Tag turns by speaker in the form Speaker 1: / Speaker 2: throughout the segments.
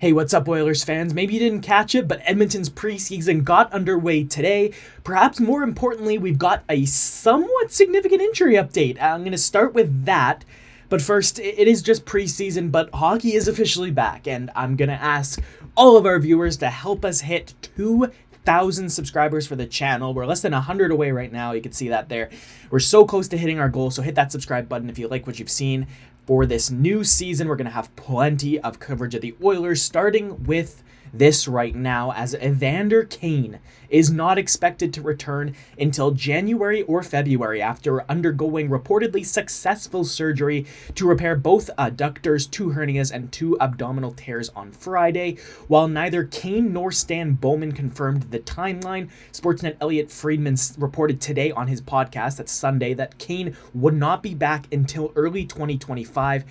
Speaker 1: Hey, what's up, Oilers fans? Maybe you didn't catch it, but Edmonton's preseason got underway today. Perhaps more importantly, we've got a somewhat significant injury update. I'm going to start with that. But first, it is just preseason, but hockey is officially back, and I'm going to ask all of our viewers to help us hit 2,000 subscribers for the channel. We're less than 100 away right now. You can see that there. We're so close to hitting our goal, so hit that subscribe button if you like what you've seen. For this new season, we're going to have plenty of coverage of the Oilers, starting with this right now, as Evander Kane is not expected to return until January or February after undergoing reportedly successful surgery to repair both adductors, 2 hernias, and 2 abdominal tears on Friday. While neither Kane nor Stan Bowman confirmed the timeline, Sportsnet Elliot Friedman reported today on his podcast, that's Sunday, that Kane would not be back until early 2025.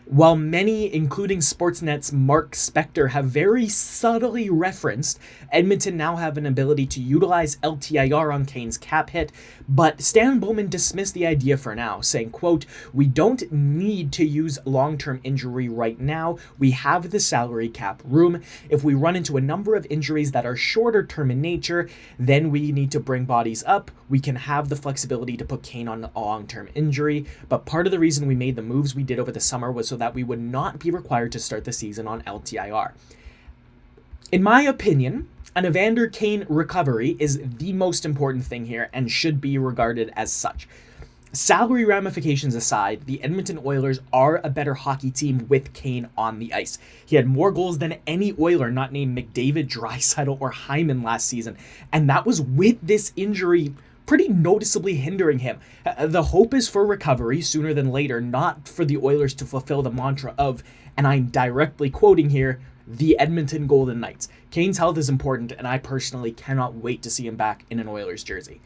Speaker 1: While many, including Sportsnet's Mark Spector, have very subtly referenced Edmonton now have an ability to utilize LTIR on Kane's cap hit, but Stan Bowman dismissed the idea for now, saying, quote, "We don't need to use long-term injury right now. We have the salary cap room. If we run into a number of injuries that are shorter term in nature, then we need to bring bodies up. We can have the flexibility to put Kane on a long-term injury, but part of the reason we made the moves we did over the summer was so that we would not be required to start the season on LTIR." In my opinion, an Evander Kane recovery is the most important thing here and should be regarded as such. Salary ramifications aside, the Edmonton Oilers are a better hockey team with Kane on the ice. He had more goals than any Oiler not named McDavid, Draisaitl, or Hyman last season, and that was with this injury pretty noticeably hindering him. The hope is for recovery sooner than later, not for the Oilers to fulfill the mantra of, and I'm directly quoting here, the Edmonton Golden Knights. Kane's health is important, and I personally cannot wait to see him back in an Oilers jersey.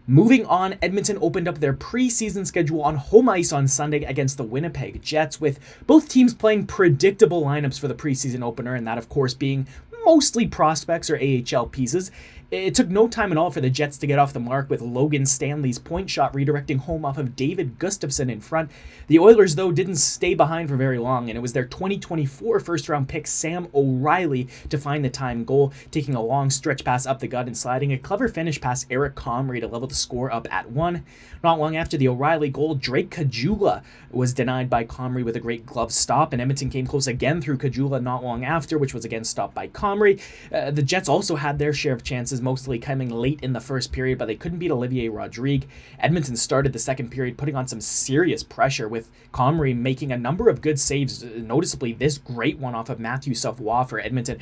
Speaker 1: Moving on, Edmonton opened up their preseason schedule on home ice on Sunday against the Winnipeg Jets, with both teams playing predictable lineups for the preseason opener, and that, of course, being mostly prospects or AHL pieces. It took no time at all for the Jets to get off the mark, with Logan Stanley's point shot redirecting home off of David Gustafsson in front. The Oilers, though, didn't stay behind for very long, and it was their 2024 first-round pick Sam O'Reilly to find the tying goal, taking a long stretch pass up the gut and sliding a clever finish past Eric Comrie to level the score up at 1. Not long after the O'Reilly goal, Drake Caggiula was denied by Comrie with a great glove stop, and Edmonton came close again through Caggiula not long after, which was again stopped by Comrie. The Jets also had their share of chances, mostly coming late in the first period, but they couldn't beat Olivier Rodrigue. Edmonton started the second period putting on some serious pressure, with Comrie making a number of good saves, noticeably this great one off of Matthew Savoie for Edmonton.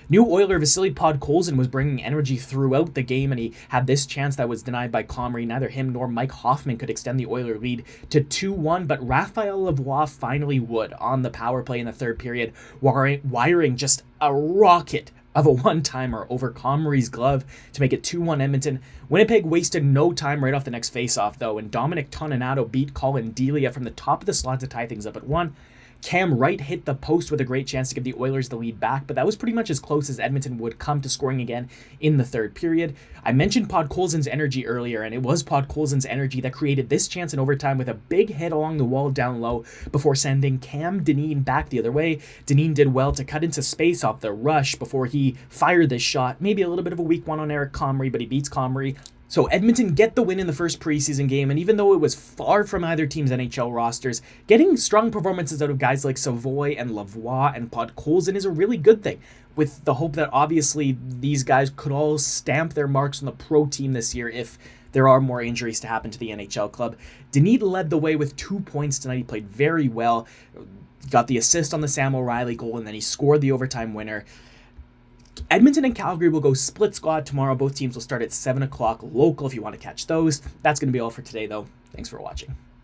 Speaker 1: New Oiler Vasily Podkolzin was bringing energy throughout the game, and he had this chance that was denied by Comrie. Neither him nor Mike Hoffman could extend the Oiler lead to 2-1, but Raphael Lavoie finally would on the power play in the third period, wiring just a rocket of a one-timer over Comrie's glove to make it 2-1 Edmonton. Winnipeg wasted no time right off the next face-off, though, and Dominic Toninato beat Colin Delia from the top of the slot to tie things up at 1. Cam Wright hit the post with a great chance to give the Oilers the lead back, but that was pretty much as close as Edmonton would come to scoring again in the third period. I mentioned Podkolzin's energy earlier, and it was Podkolzin's energy that created this chance in overtime with a big hit along the wall down low before sending Cam Dineen back the other way. Dineen did well to cut into space off the rush before he fired this shot. Maybe a little bit of a weak one on Eric Comrie, but he beats Comrie. So Edmonton get the win in the first preseason game, and even though it was far from either team's NHL rosters, getting strong performances out of guys like Savoie and Lavoie and Podkolzin is a really good thing, with the hope that obviously these guys could all stamp their marks on the pro team this year if there are more injuries to happen to the NHL club. Denis led the way with 2 points tonight. He played very well, got the assist on the Sam O'Reilly goal, and then he scored the overtime winner. Edmonton and Calgary will go split squad tomorrow. Both teams will start at 7 o'clock local if you want to catch those. That's going to be all for today, though. Thanks for watching.